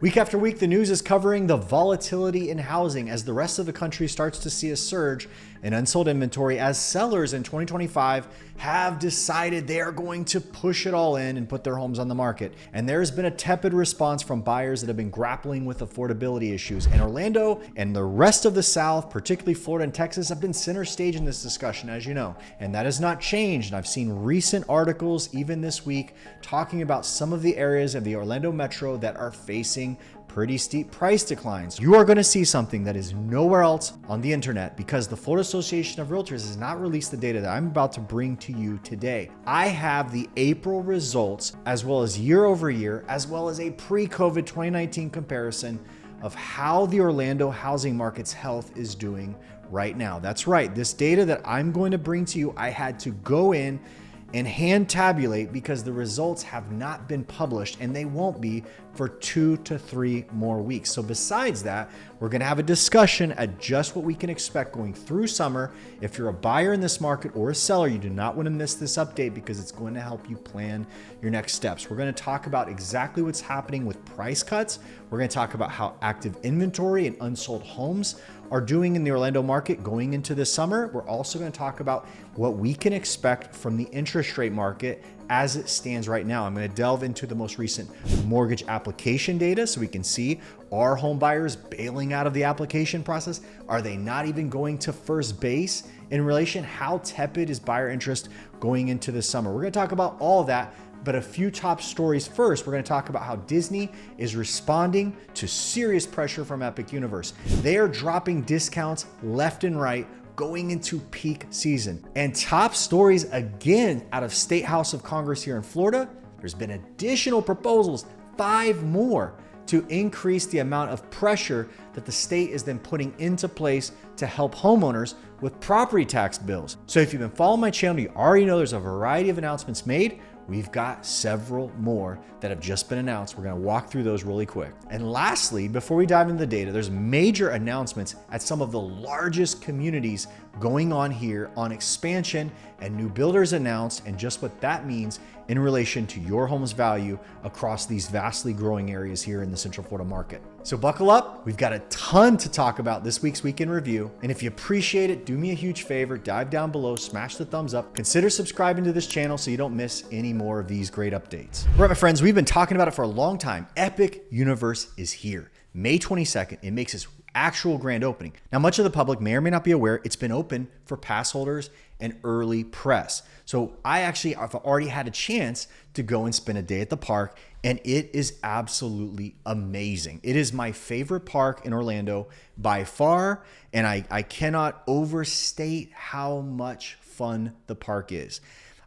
Week after week, the news is covering the volatility in housing as the rest of the country starts to see a surge in unsold inventory as sellers in 2025 have decided they are going to push it all in and put their homes on the market. And there's been a tepid response from buyers that have been grappling with affordability issues. And Orlando and the rest of the South, particularly Florida and Texas, have been center stage in this discussion, as you know. And that has not changed. And I've seen recent articles, even this week, talking about some of the areas of the Orlando metro that are facing pretty steep price declines. You are going to see something that is nowhere else on the internet because the Florida Association of Realtors has not released the data that I'm about to bring to you today. I have the April results as well as year over year, as well as a pre-COVID 2019 comparison of how the Orlando housing market's health is doing right now. That's right. This data that I'm going to bring to you, I had to go in and hand tabulate because the results have not been published and they won't be for 2 to 3 more weeks. So besides that, we're going to have a discussion at just what we can expect going through summer. If you're a buyer in this market or a seller, you do not want to miss this update because it's going to help you plan your next steps. We're going to talk about exactly what's happening with price cuts. We're going to talk about how active inventory and unsold homes are doing in the Orlando market going into this summer. We're also going to talk about what we can expect from the interest rate market as it stands right now. I'm going to delve into the most recent mortgage application data so we can see, are home buyers bailing out of the application process? Are they not even going to first base in relation? How tepid is buyer interest going into the summer? We're going to talk about all of that. But a few top stories first. We're going to talk about how Disney is responding to serious pressure from Epic Universe. They are dropping discounts left and right going into peak season. And top stories again out of State House of Congress here in Florida. There's been additional proposals, 5 more, to increase the amount of pressure that the state is then putting into place to help homeowners with property tax bills. So if you've been following my channel, you already know there's a variety of announcements made. We've got several more that have just been announced. We're going to walk through those really quick. And lastly, before we dive into the data, there's major announcements at some of the largest communities going on here on expansion and new builders announced and just what that means in relation to your home's value across these vastly growing areas here in the Central Florida market. So buckle up. We've got a ton to talk about this week's Week in Review. And if you appreciate it, do me a huge favor, dive down below, smash the thumbs up, consider subscribing to this channel so you don't miss any more of these great updates. All right, my friends, we've been talking about it for a long time. Epic Universe is here. May 22nd, it makes its actual grand opening. Now, much of the public may or may not be aware it's been open for pass holders and early press. So I've already had a chance to go and spend a day at the park, and it is absolutely amazing. It is my favorite park in Orlando by far, and I cannot overstate how much fun the park is.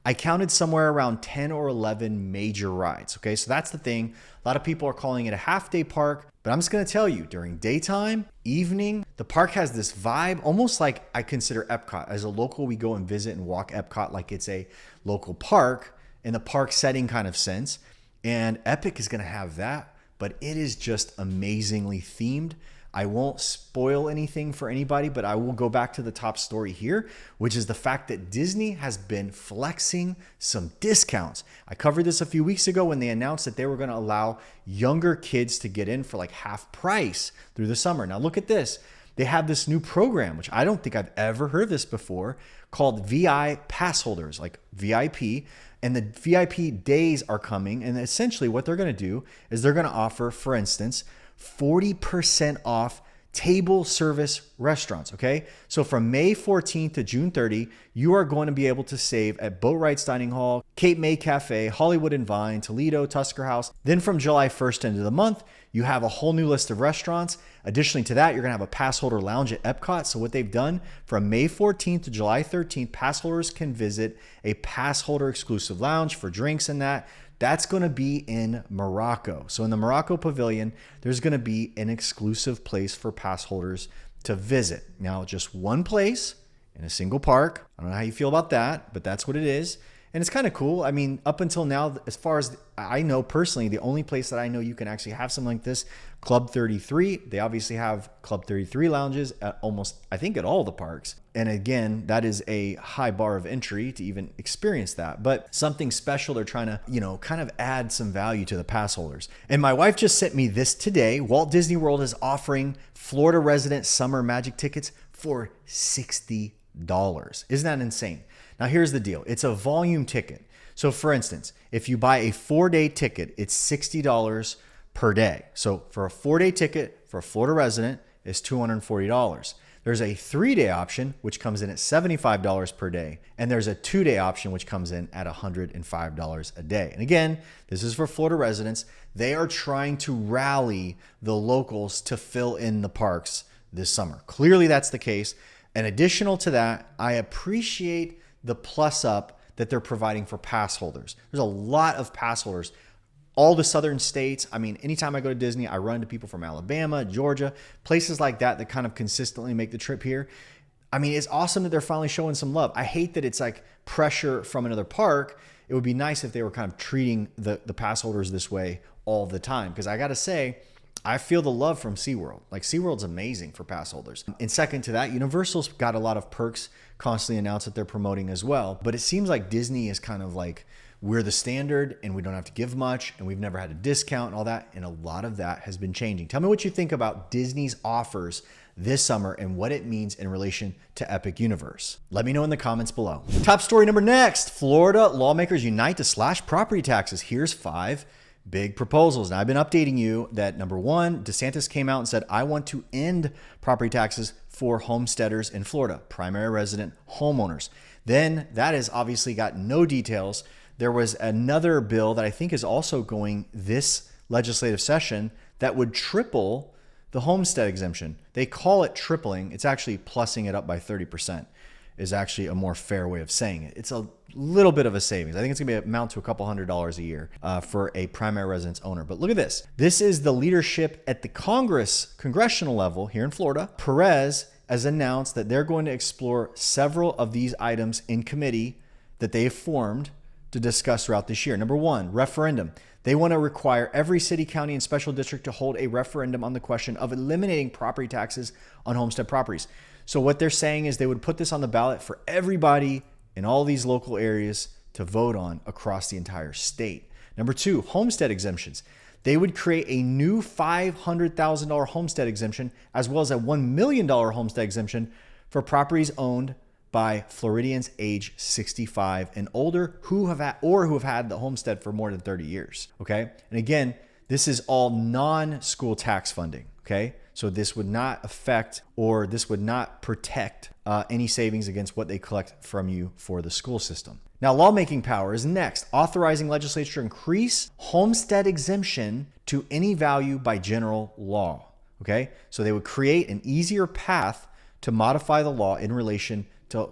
I counted somewhere around 10 or 11 major rides. Okay, so that's the thing. A lot of people are calling it a half-day park, but I'm just going to tell you, during daytime, evening, the park has this vibe, almost like I consider Epcot. As a local, we go and visit and walk Epcot like it's a local park in the park setting kind of sense. And Epic is going to have that, but it is just amazingly themed. I won't spoil anything for anybody, but I will go back to the top story here, which is the fact that Disney has been flexing some discounts. I covered this a few weeks ago when they announced that they were going to allow younger kids to get in for like half price through the summer. Now look at this. They have this new program, which I don't think I've ever heard of this before, called VI pass holders, like VIP. And the VIP days are coming. And essentially what they're going to do is they're going to offer, for instance, 40% off table service restaurants, okay? So from May 14th to June 30, you are going to be able to save at Boatwrights Dining Hall, Cape May Cafe, Hollywood and Vine, Toledo, Tusker House. Then from July 1st into the month, you have a whole new list of restaurants. Additionally to that, you're going to have a pass holder lounge at Epcot. So what they've done from May 14th to July 13th, pass holders can visit a pass holder exclusive lounge for drinks and that. That's going to be in Morocco. So in the Morocco Pavilion, there's going to be an exclusive place for pass holders to visit. Now, just one place in a single park. I don't know how you feel about that, but that's what it is. And it's kind of cool. I mean, up until now, as far as I know personally, the only place that I know you can actually have something like this, Club 33, they obviously have Club 33 lounges at almost, I think, at all the parks. And again, that is a high bar of entry to even experience that. But something special, they're trying to, kind of add some value to the pass holders. And my wife just sent me this today. Walt Disney World is offering Florida resident summer magic tickets for $60. Isn't that insane? Now, here's the deal. It's a volume ticket. So for instance, if you buy a 4-day ticket, it's $60 per day. So for a 4-day ticket for a Florida resident, it's $240. There's a 3-day option, which comes in at $75 per day. And there's a 2-day option, which comes in at $105 a day. And again, this is for Florida residents. They are trying to rally the locals to fill in the parks this summer. Clearly, that's the case. And additional to that, I appreciate the plus up that they're providing for pass holders. There's a lot of pass holders. All the southern states. I mean, anytime I go to Disney, I run into people from Alabama, Georgia, places like that that kind of consistently make the trip here. I mean, it's awesome that they're finally showing some love. I hate that it's like pressure from another park. It would be nice if they were kind of treating the pass holders this way all the time. Because I got to say, I feel the love from SeaWorld. Like, SeaWorld's amazing for pass holders. And second to that, Universal's got a lot of perks constantly announced that they're promoting as well. But it seems like Disney is kind of like, we're the standard and we don't have to give much and we've never had a discount and all that. And a lot of that has been changing. Tell me what you think about Disney's offers this summer and what it means in relation to Epic Universe. Let me know in the comments below. Top story number next, Florida lawmakers unite to slash property taxes. Here's 5 big proposals. Now, I've been updating you that number 1, DeSantis came out and said, I want to end property taxes for homesteaders in Florida, primary resident homeowners. Then that has obviously got no details. There was another bill that I think is also going this legislative session that would triple the homestead exemption. They call it tripling. It's actually plussing it up by 30%. Is actually a more fair way of saying it. It's a little bit of a savings. I think it's gonna amount to a couple $100s a year for a primary residence owner. But look at this. This is the leadership at the congressional level here in Florida. Perez has announced that they're going to explore several of these items in committee that they have formed to discuss throughout this year. Number 1, referendum. They want to require every city, county, and special district to hold a referendum on the question of eliminating property taxes on homestead properties. So what they're saying is they would put this on the ballot for everybody in all these local areas to vote on across the entire state. Number 2, homestead exemptions. They would create a new $500,000 homestead exemption as well as a $1 million homestead exemption for properties owned by Floridians age 65 and older who have had the homestead for more than 30 years. Okay. And again, this is all non-school tax funding. Okay. So this would not affect or this would not protect any savings against what they collect from you for the school system. Now, lawmaking power is next, authorizing legislature to increase homestead exemption to any value by general law. Okay. So they would create an easier path to modify the law in relation to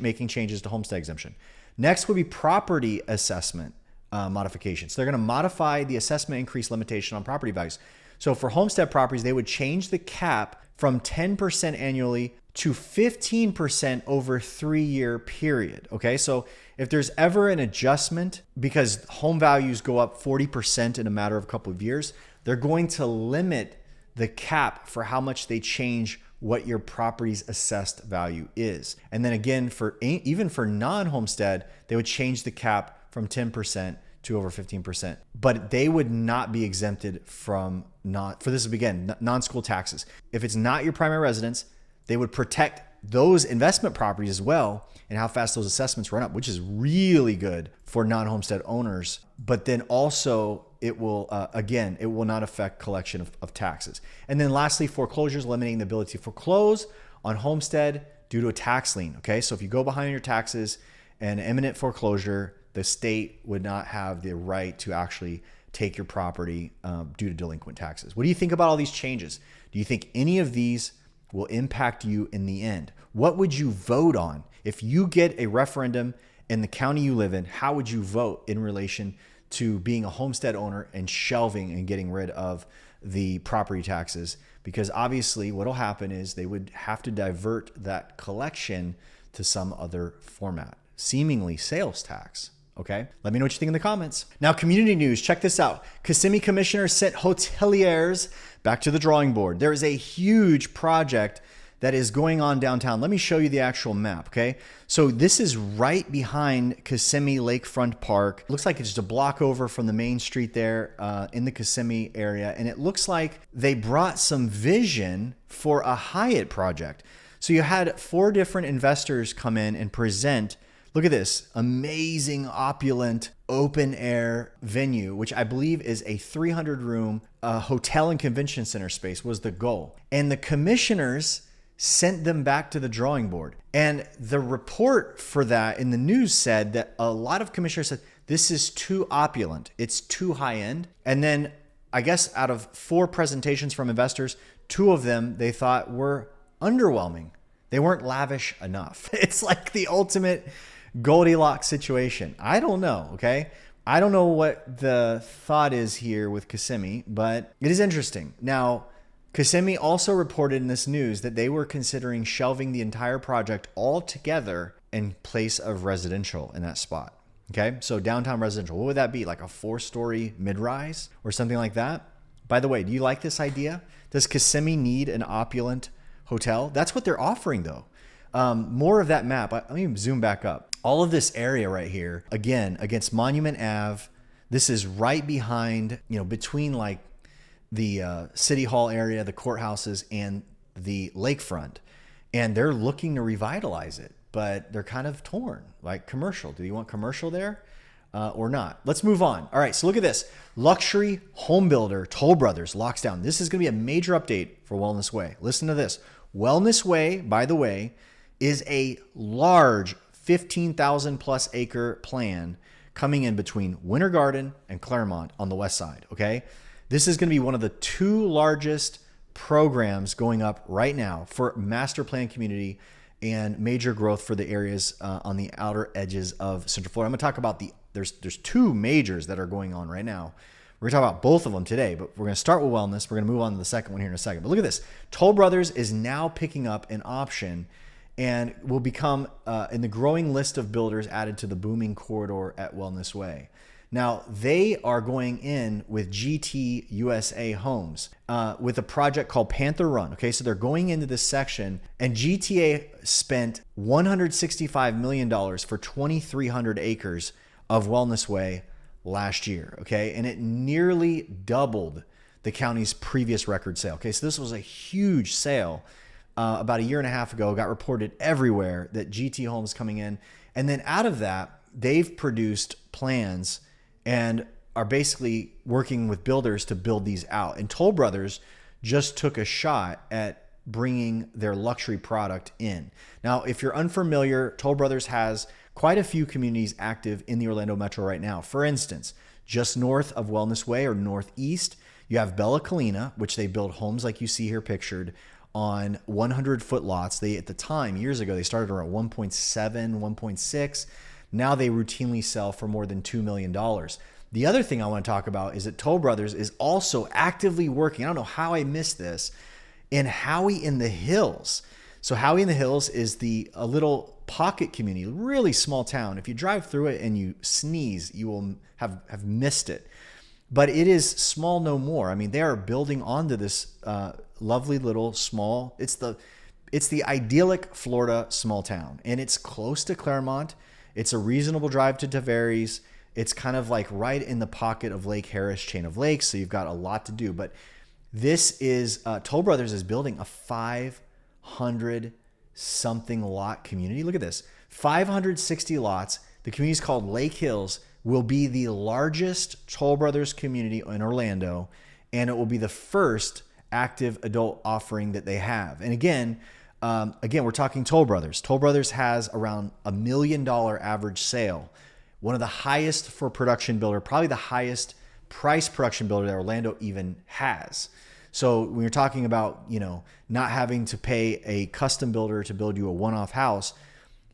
making changes to homestead exemption. Next would be property assessment modifications. They're going to modify the assessment increase limitation on property values. So for homestead properties, they would change the cap from 10% annually to 15% over a 3-year period. Okay, so if there's ever an adjustment because home values go up 40% in a matter of a couple of years, they're going to limit the cap for how much they change what your property's assessed value is. And then again, even for non-homestead, they would change the cap from 10% to over 15%, but they would not be exempted from non-school taxes. If it's not your primary residence, they would protect those investment properties as well and how fast those assessments run up, which is really good for non-homestead owners. But then also it will, it will not affect collection of taxes. And then lastly, foreclosures, eliminating the ability to foreclose on homestead due to a tax lien. Okay, so if you go behind on your taxes and imminent foreclosure, the state would not have the right to actually take your property due to delinquent taxes. What do you think about all these changes? Do you think any of these will impact you in the end? What would you vote on? If you get a referendum in the county you live in, how would you vote in relation to being a homestead owner and shelving and getting rid of the property taxes? Because obviously what will happen is they would have to divert that collection to some other format. seemingly sales tax. Okay, let me know what you think in the comments. Now, community news, check this out. Kissimmee commissioner sent hoteliers back to the drawing board. There is a huge project that is going on downtown. Let me show you the actual map, okay? So this is right behind Kissimmee Lakefront Park. It looks like it's just a block over from the main street there in the Kissimmee area. And it looks like they brought some vision for a Hyatt project. So you had 4 different investors come in and present. Look at this amazing, opulent, open air venue, which I believe is a 300 room hotel and convention center space was the goal. And the commissioners sent them back to the drawing board. And the report for that in the news said that a lot of commissioners said, this is too opulent. It's too high end. And then I guess out of 4 presentations from investors, 2 of them they thought were underwhelming. They weren't lavish enough. It's like the ultimate Goldilocks situation. I don't know, okay? I don't know what the thought is here with Kissimmee, but it is interesting. Now, Kissimmee also reported in this news that they were considering shelving the entire project altogether in place of residential in that spot. Okay, so downtown residential, what would that be? Like a 4-story mid-rise or something like that? By the way, do you like this idea? Does Kissimmee need an opulent hotel? That's what they're offering though. More of that map. Let me zoom back up. All of this area right here, again, against Monument Ave. This is right behind, between like the City Hall area, the courthouses, and the lakefront. And they're looking to revitalize it, but they're kind of torn, like commercial. Do you want commercial there or not? Let's move on. All right, so look at this. Luxury home builder Toll Brothers locks down. This is going to be a major update for Wellness Way. Listen to this. Wellness Way, by the way, is a large 15,000 plus acre plan coming in between Winter Garden and Claremont on the west side, okay? This is going to be one of the 2 largest programs going up right now for master plan community and major growth for the areas on the outer edges of Central Florida. I'm going to talk about there's 2 majors that are going on right now. We're going to talk about both of them today, but we're going to start with wellness. We're going to move on to the second one here in a second. But look at this. Toll Brothers is now picking up an option and will become in the growing list of builders added to the booming corridor at Wellness Way. Now, they are going in with GT USA Homes with a project called Panther Run. Okay, so they're going into this section, and GTA spent $165 million for 2,300 acres of Wellness Way last year. Okay, and it nearly doubled the county's previous record sale. Okay, so this was a huge sale. About a year and a half ago, got reported everywhere that GT Homes coming in. And then out of that, they've produced plans and are basically working with builders to build these out. And Toll Brothers just took a shot at bringing their luxury product in. Now, if you're unfamiliar, Toll Brothers has quite a few communities active in the Orlando metro right now. For instance, just north of Wellness Way or northeast, you have Bella Colina, which they build homes like you see here pictured on 100-foot lots. They, at the time, years ago, they started around 1.7, 1.6. Now they routinely sell for more than $2 million. The other thing I want to talk about is that Toll Brothers is also actively working, I don't know how I missed this, in Howey in the Hills. So Howey in the Hills is a little pocket community, really small town. If you drive through it and you sneeze, you will have missed it. But it is small no more. I mean, they are building onto this lovely little small, it's the idyllic Florida small town, and it's close to Claremont. It's a reasonable drive to Tavares. It's kind of like right in the pocket of Lake Harris chain of lakes, so you've got a lot to do. But this is Toll Brothers is building a 500 something lot community. Look at this, 560 lots. The community is called Lake Hills. Will be the largest Toll Brothers community in Orlando, and it will be the first active adult offering that they have. And again, we're talking Toll Brothers. Toll Brothers has around $1 million average sale, one of the highest for production builder, probably the highest price production builder that Orlando even has. So when you're talking about, not having to pay a custom builder to build you a one-off house,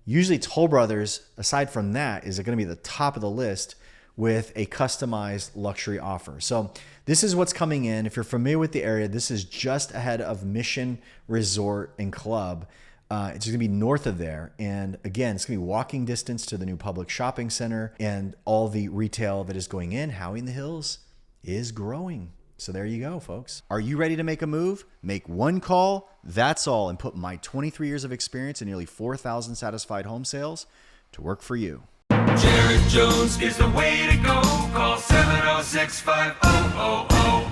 usually Toll Brothers, aside from that, is going to be the top of the list with a customized luxury offer. So this is what's coming in. If you're familiar with the area, this is just ahead of Mission Resort and Club. It's going to be north of there. And again, it's going to be walking distance to the new public shopping center and all the retail that is going in. Howey in the Hills is growing. So there you go, folks. Are you ready to make a move? Make one call, that's all, and put my 23 years of experience and nearly 4,000 satisfied home sales to work for you. Jared Jones is the way to go. Call 706-5000.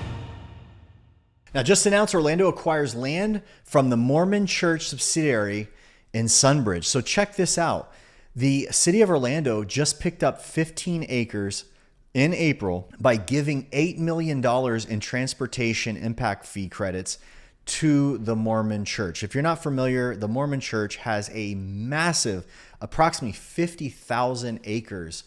Now, just announced Orlando acquires land from the Mormon Church subsidiary in Sunbridge. So check this out. The city of Orlando just picked up 15 acres in April by giving $8 million in transportation impact fee credits to the Mormon Church. If you're not familiar, the Mormon Church has a massive, approximately 50,000 acres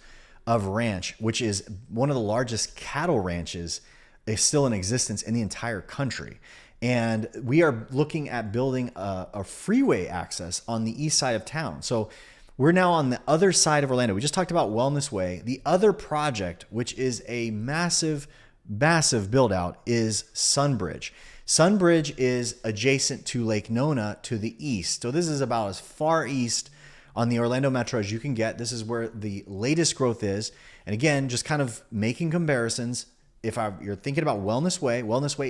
of ranch, which is one of the largest cattle ranches is still in existence in the entire country. And we are looking at building a freeway access on the east side of town. So we're now on the other side of Orlando. We just talked about Wellness Way. The other project, which is a massive, massive build out, is Sunbridge. Sunbridge is adjacent to Lake Nona to the east. So this is about as far east on the Orlando Metro as you can get. This is where the latest growth is. And again, just kind of making comparisons. If you're thinking about Wellness Way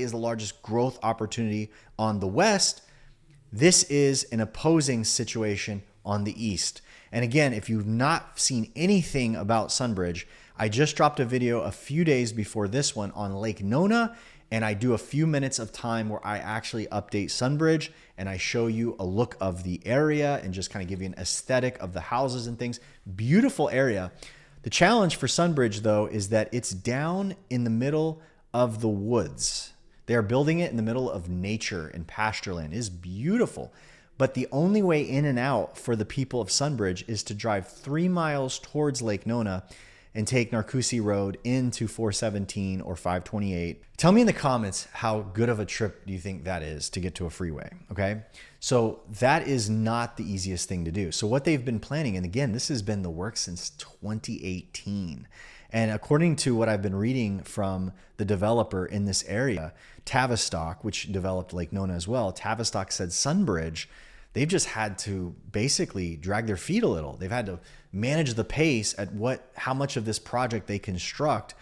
is the largest growth opportunity on the west. This is an opposing situation on the east. And again, if you've not seen anything about Sunbridge, I just dropped a video a few days before this one on Lake Nona, and I do a few minutes of time where I actually update Sunbridge and I show you a look of the area and just kind of give you an aesthetic of the houses and things. Beautiful area. The challenge for Sunbridge, though, is that it's down in the middle of the woods. They are building it in the middle of nature and pasture land. It is beautiful. But the only way in and out for the people of Sunbridge is to drive 3 miles towards Lake Nona and take Narcoossee Road into 417 or 528. Tell me in the comments how good of a trip do you think that is to get to a freeway, okay? So that is not the easiest thing to do. So what they've been planning, and again, this has been the work since 2018. And according to what I've been reading from the developer in this area, Tavistock, which developed Lake Nona as well, Tavistock said Sunbridge, they've just had to basically drag their feet a little. They've had to manage the pace at how much of this project they construct,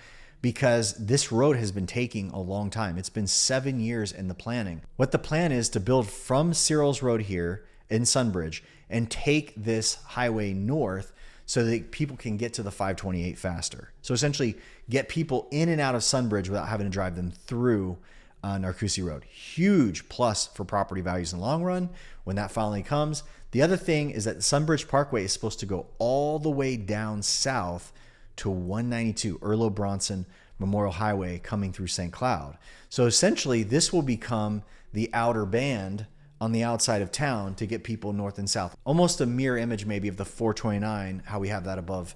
because this road has been taking a long time. It's been 7 years in the planning. What the plan is to build from Cyril's Road here in Sunbridge and take this highway north so that people can get to the 528 faster. So essentially get people in and out of Sunbridge without having to drive them through Narcoossee Road. Huge plus for property values in the long run when that finally comes. The other thing is that the Sunbridge Parkway is supposed to go all the way down south to 192 Erlo Bronson Memorial Highway coming through St. Cloud. So essentially this will become the outer band on the outside of town to get people north and south. Almost a mirror image maybe of the 429, how we have that above,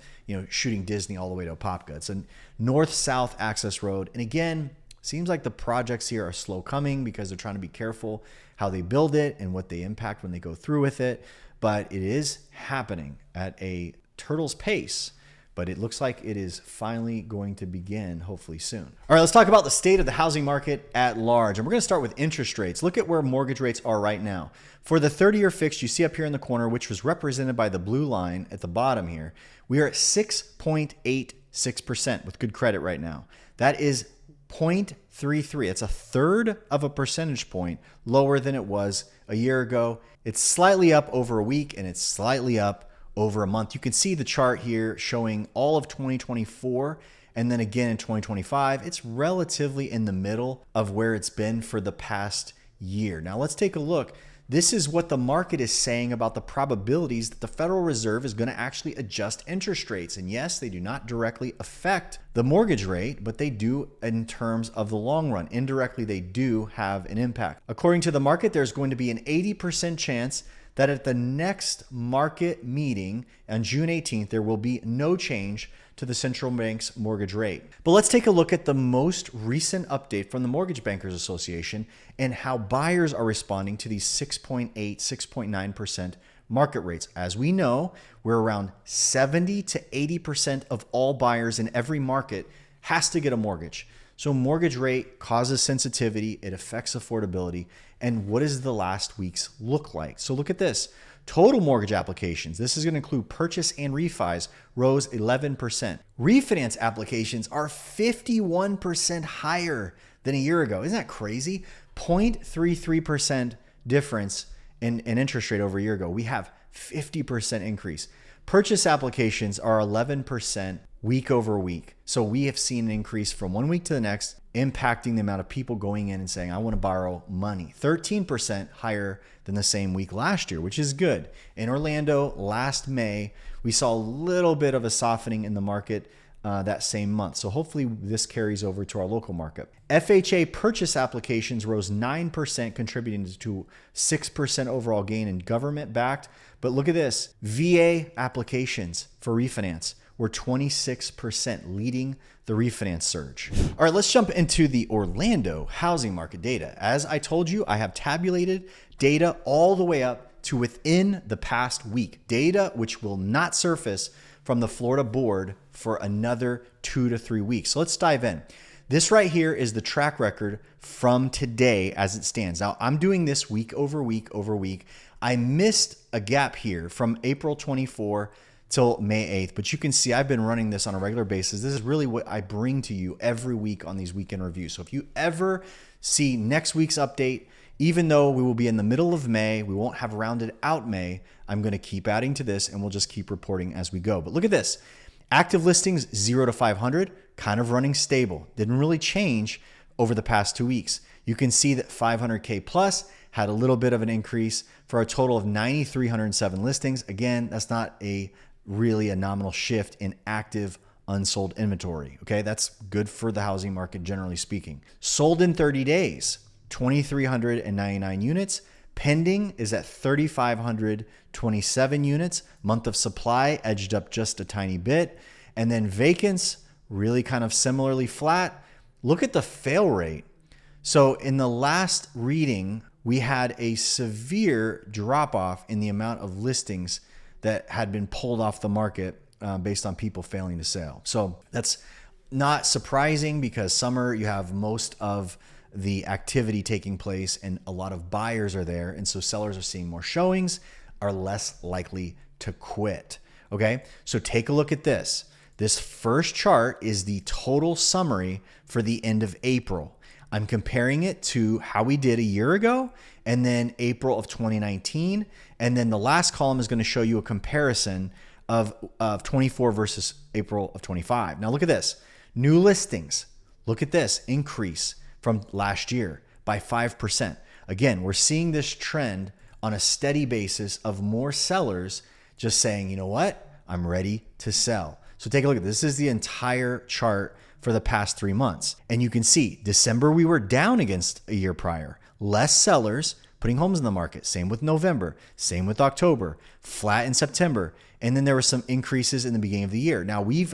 shooting Disney all the way to Apopka. It's a north-south access road. And again, seems like the projects here are slow coming because they're trying to be careful how they build it and what they impact when they go through with it. But it is happening at a turtle's pace. But it looks like it is finally going to begin, hopefully soon. All right, let's talk about the state of the housing market at large. And we're going to start with interest rates. Look at where mortgage rates are right now. For the 30-year fixed, you see up here in the corner, which was represented by the blue line at the bottom here, we are at 6.86% with good credit right now. That is 0.33. It's a third of a percentage point lower than it was a year ago. It's slightly up over a week, and it's slightly up over a month. You can see the chart here showing all of 2024 and then again in 2025. It's relatively in the middle of where it's been for the past year. Now let's take a look. This is what the market is saying about the probabilities that the Federal Reserve is going to actually adjust interest rates. And yes, they do not directly affect the mortgage rate, but they do in terms of the long run. Indirectly, they do have an impact. According to the market, there's going to be an 80% chance that at the next market meeting on June 18th, there will be no change to the central bank's mortgage rate. But let's take a look at the most recent update from the Mortgage Bankers Association and how buyers are responding to these 6.8, 6.9% market rates. As we know, we're around 70 to 80% of all buyers in every market has to get a mortgage. So mortgage rate causes sensitivity. It affects affordability. And what does the last week's look like? So look at this. Total mortgage applications, this is going to include purchase and refis, rose 11%. Refinance applications are 51% higher than a year ago. Isn't that crazy? 0.33% difference in interest rate over a year ago. We have 50% increase. Purchase applications are 11% week over week. So we have seen an increase from one week to the next, impacting the amount of people going in and saying, I want to borrow money. 13% higher than the same week last year, which is good. In Orlando last May, we saw a little bit of a softening in the market that same month. So hopefully this carries over to our local market. FHA purchase applications rose 9%, contributing to 6% overall gain in government backed. But look at this, VA applications for refinance were 26%, leading the refinance surge. All right, let's jump into the Orlando housing market data. As I told you, I have tabulated data all the way up to within the past week, data which will not surface from the Florida board for another 2 to 3 weeks. So let's dive in. This right here is the track record from today as it stands. Now, I'm doing this week over week over week. I missed a gap here from April 24 till May 8th, but you can see I've been running this on a regular basis. This is really what I bring to you every week on these weekend reviews. So if you ever see next week's update, even though we will be in the middle of May, we won't have rounded out May, I'm going to keep adding to this and we'll just keep reporting as we go. But look at this. Active listings 0 to 500, kind of running stable. Didn't really change over the past 2 weeks. You can see that 500K plus had a little bit of an increase for a total of 9,307 listings. Again, that's not really a nominal shift in active unsold inventory. Okay, that's good for the housing market generally speaking. Sold in 30 days, 2,399 units. Pending is at 3,527 units. Month of supply edged up just a tiny bit. And then vacants really kind of similarly flat. Look at the fail rate. So in the last reading, we had a severe drop off in the amount of listings that had been pulled off the market based on people failing to sell. So that's not surprising because summer, you have most of the activity taking place and a lot of buyers are there. And so sellers are seeing more showings, are less likely to quit. Okay, so take a look at this. This first chart is the total summary for the end of April. I'm comparing it to how we did a year ago and then April of 2019. And then the last column is going to show you a comparison of 24 versus April of 25. Now look at this. New listings. Look at this increase from last year by 5%. Again, we're seeing this trend on a steady basis of more sellers just saying, you know what? I'm ready to sell. So take a look at this. This is the entire chart for the past 3 months. And you can see December, we were down against a year prior. Less sellers putting homes in the market. Same with November, same with October, flat in September. And then there were some increases in the beginning of the year. Now we've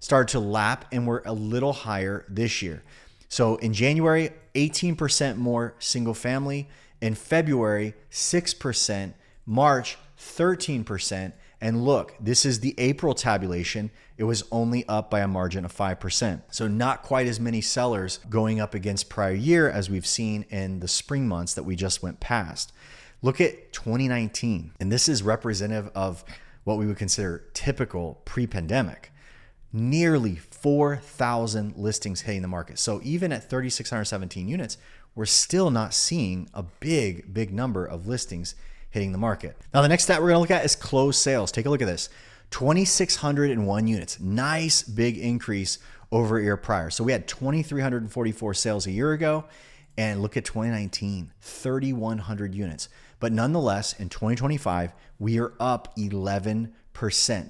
started to lap and we're a little higher this year. So in January, 18% more single family. In February, 6%. March, 13%. And look, this is the April tabulation. It was only up by a margin of 5%. So not quite as many sellers going up against prior year as we've seen in the spring months that we just went past. Look at 2019. And this is representative of what we would consider typical pre-pandemic. Nearly 4,000 listings hitting the market. So even at 3,617 units, we're still not seeing a big number of listings hitting the market. Now, the next stat we're going to look at is closed sales. Take a look at this. 2,601 units. Nice big increase over a year prior. So we had 2,344 sales a year ago. And look at 2019, 3,100 units. But nonetheless, in 2025, we are up 11%.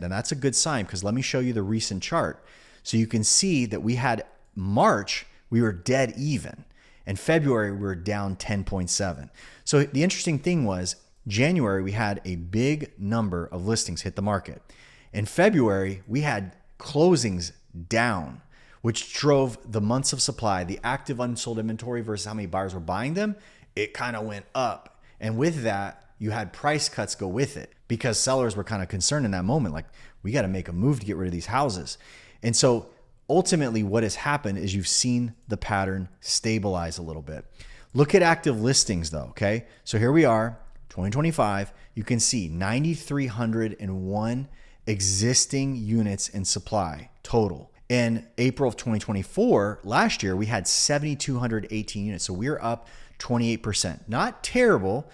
Now that's a good sign because let me show you the recent chart. So you can see that we had March, we were dead even. And February, we were down 10.7. So the interesting thing was January, we had a big number of listings hit the market. In February, we had closings down, which drove the months of supply, the active unsold inventory versus how many buyers were buying them. It kind of went up. And with that, you had price cuts go with it because sellers were kind of concerned in that moment. Like, we got to make a move to get rid of these houses. And so ultimately what has happened is you've seen the pattern stabilize a little bit. Look at active listings though, okay? So here we are, 2025. You can see 9,301 existing units in supply total. In April of 2024, last year, we had 7,218 units. So we're up 28%. Not terrible.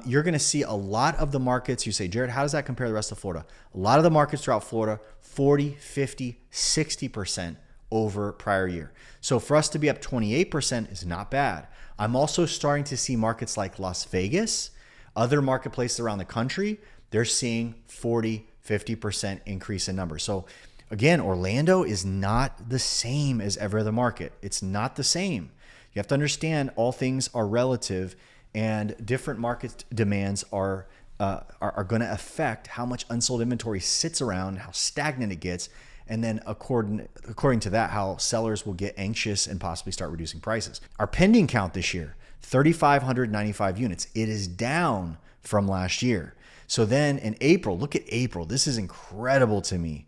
You're going to see a lot of the markets. You say, Jared, how does that compare to the rest of Florida? A lot of the markets throughout Florida, 40, 50, 60% over prior year. So for us to be up 28% is not bad. I'm also starting to see markets like Las Vegas, other marketplaces around the country, they're seeing 40, 50% increase in numbers. So again, Orlando is not the same as every other market. It's not the same. You have to understand all things are relative, and different market demands are going to affect how much unsold inventory sits around, how stagnant it gets, and then according to that, how sellers will get anxious and possibly start reducing prices. Our pending count this year, 3,595 units. It is down from last year. So then in April, look at April. This is incredible to me.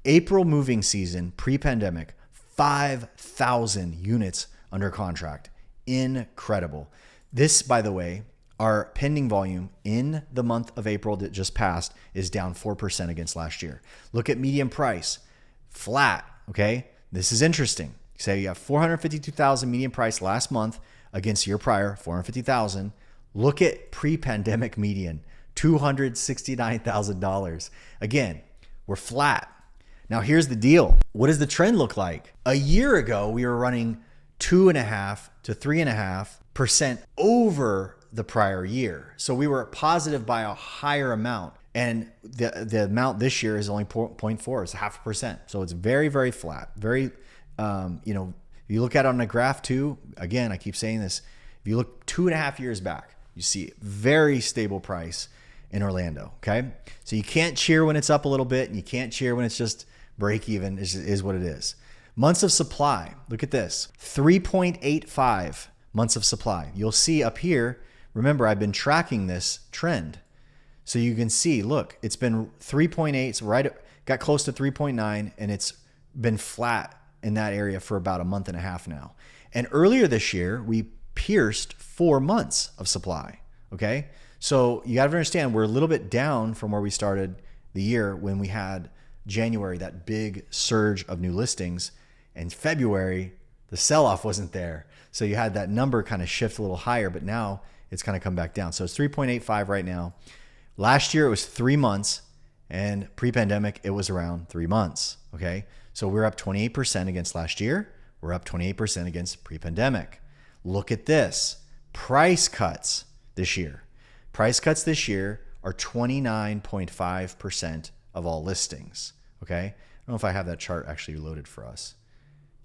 April moving season, pre-pandemic, 5,000 units under contract. Incredible. This, by the way, our pending volume in the month of April that just passed is down 4% against last year. Look at median price, flat, okay? This is interesting. Say you have 452,000 median price last month against year prior, 450,000. Look at pre-pandemic median, $269,000. Again, we're flat. Now here's the deal. What does the trend look like? A year ago, we were running 2.5 to 3.5% over the prior year. So we were positive by a higher amount. And the amount this year is only 0.4, it's 0.5%. So it's very, very flat. Very, if you look at it on a graph too, again, I keep saying this, if you look 2.5 years back, you see very stable price in Orlando, okay? So you can't cheer when it's up a little bit, and you can't cheer when it's just break even, is what it is. Months of supply, look at this, 3.85 months of supply. You'll see up here, remember I've been tracking this trend. So you can see, look, it's been 3.8, so got close to 3.9, and it's been flat in that area for about a month and a half now. And earlier this year, we pierced 4 months of supply, okay? So you got to understand, we're a little bit down from where we started the year when we had January, that big surge of new listings. And February, the sell-off wasn't there. So you had that number kind of shift a little higher, but now it's kind of come back down. So it's 3.85 right now. Last year, it was 3 months, and pre-pandemic, it was around 3 months, okay? So we're up 28% against last year. We're up 28% against pre-pandemic. Look at this. Price cuts this year. Price cuts this year are 29.5% of all listings, okay? I don't know if I have that chart actually loaded for us.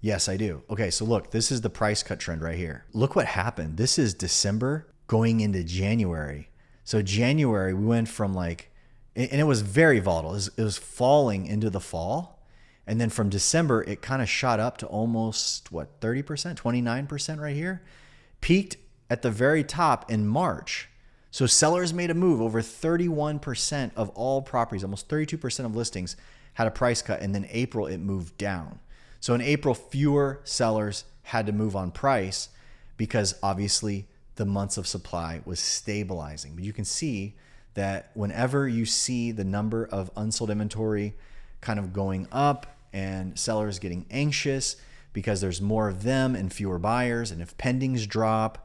Yes, I do. Okay, so look, this is the price cut trend right here. Look what happened. This is December going into January. So January, we went from and it was very volatile. It was falling into the fall. And then from December, it kind of shot up to almost, 30%, 29% right here. Peaked at the very top in March. So sellers made a move. Over 31% of all properties, almost 32% of listings had a price cut. And then April, it moved down. So in April, fewer sellers had to move on price because obviously the months of supply was stabilizing. But you can see that whenever you see the number of unsold inventory kind of going up and sellers getting anxious because there's more of them and fewer buyers, and if pendings drop,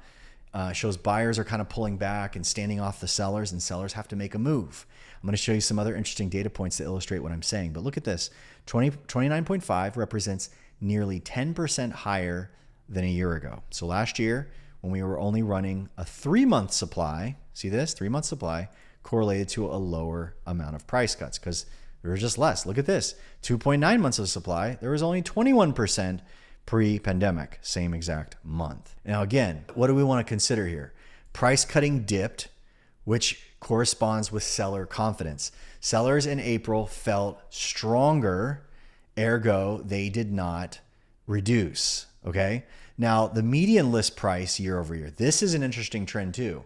shows buyers are kind of pulling back and standing off the sellers, and sellers have to make a move. I'm going to show you some other interesting data points to illustrate what I'm saying. But look at this. 29.5 represents nearly 10% higher than a year ago. So last year, when we were only running a 3-month supply, see this? 3-month supply correlated to a lower amount of price cuts because there was just less. Look at this. 2.9 months of supply, there was only 21% pre-pandemic, same exact month. Now again, what do we want to consider here? Price cutting dipped, which corresponds with seller confidence. Sellers in April felt stronger, ergo they did not reduce, okay? Now the median list price year over year, this is an interesting trend too,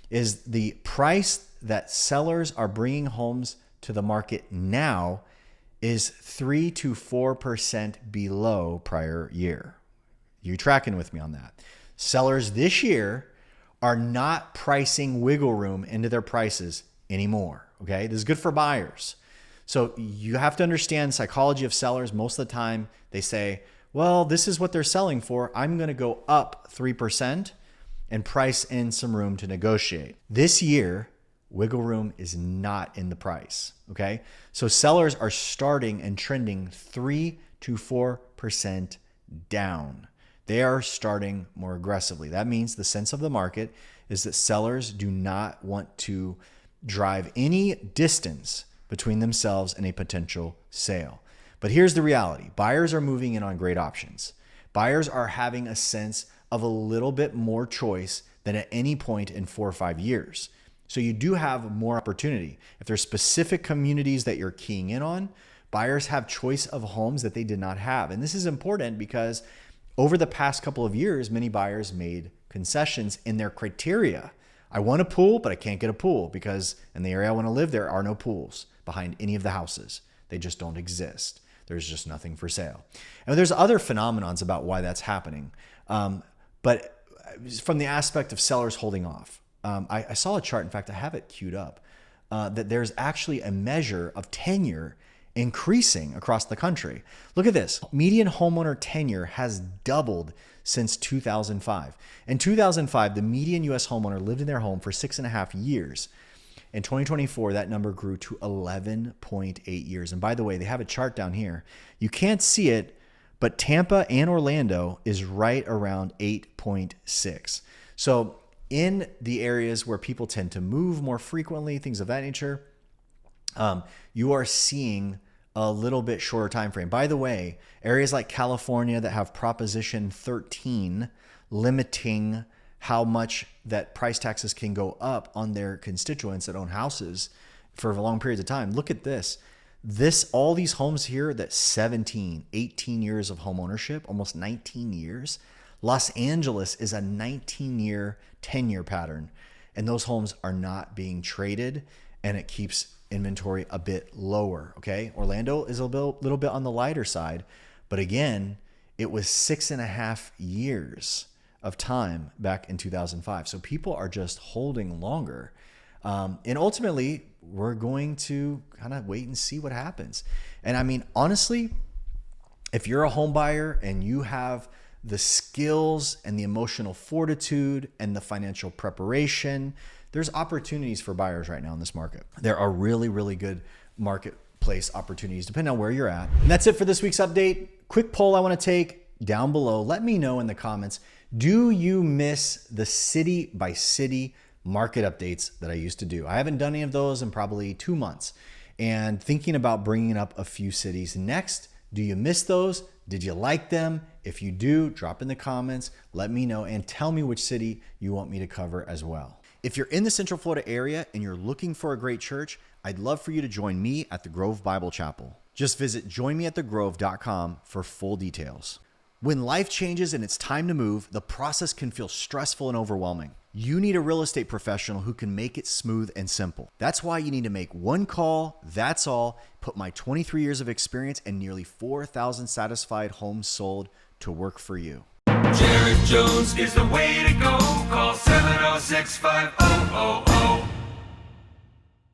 is the price that sellers are bringing homes to the market now is 3 to 4% below prior year. You tracking with me on that? Sellers this year are not pricing wiggle room into their prices anymore. Okay, this is good for buyers. So you have to understand psychology of sellers. Most of the time they say, well, this is what they're selling for. I'm going to go up 3% and price in some room to negotiate. This year, wiggle room is not in the price. Okay, so sellers are starting and trending 3 to 4% down. They are starting more aggressively. That means the sense of the market is that sellers do not want to drive any distance between themselves and a potential sale. But here's the reality. Buyers are moving in on great options. Buyers are having a sense of a little bit more choice than at any point in 4 or 5 years. So you do have more opportunity. If there's specific communities that you're keying in on, buyers have choice of homes that they did not have. And this is important because over the past couple of years, many buyers made concessions in their criteria. I want a pool, but I can't get a pool because in the area I want to live, there are no pools behind any of the houses. They just don't exist. There's just nothing for sale. And there's other phenomenons about why that's happening. But from the aspect of sellers holding off, I saw a chart. In fact, I have it queued up, that there's actually a measure of tenure increasing across the country. Look at this. Median homeowner tenure has doubled since 2005. In 2005, the median U.S. homeowner lived in their home for 6.5 years. In 2024, that number grew to 11.8 years. And by the way, they have a chart down here. You can't see it, but Tampa and Orlando is right around 8.6. So in the areas where people tend to move more frequently, things of that nature, you are seeing a little bit shorter time frame. By the way, areas like California that have Proposition 13 limiting how much that price taxes can go up on their constituents that own houses for long periods of time. Look at this. All these homes here that 17, 18 years of home ownership, almost 19 years. Los Angeles is a 19-year tenure pattern, and those homes are not being traded, and it keeps inventory a bit lower. Okay, Orlando is a little bit on the lighter side, but again, it was 6.5 years of time back in 2005. So people are just holding longer, and ultimately, we're going to kind of wait and see what happens. And I mean, honestly, if you're a home buyer and you have the skills and the emotional fortitude and the financial preparation, there's opportunities for buyers right now in this market. There are really, really good marketplace opportunities depending on where you're at. And that's it for this week's update. Quick poll I want to take down below. Let me know in the comments, do you miss the city by city market updates that I used to do? I haven't done any of those in probably 2 months, and thinking about bringing up a few cities next. Do you miss those? Did you like them? If you do, drop in the comments, let me know, and tell me which city you want me to cover as well. If you're in the Central Florida area and you're looking for a great church, I'd love for you to join me at the Grove Bible Chapel. Just visit joinmeatthegrove.com for full details. When life changes and it's time to move, the process can feel stressful and overwhelming. You need a real estate professional who can make it smooth and simple. That's why you need to make one call, that's all, put my 23 years of experience and nearly 4,000 satisfied homes sold to work for you. Jared Jones is the way to go. Call 70650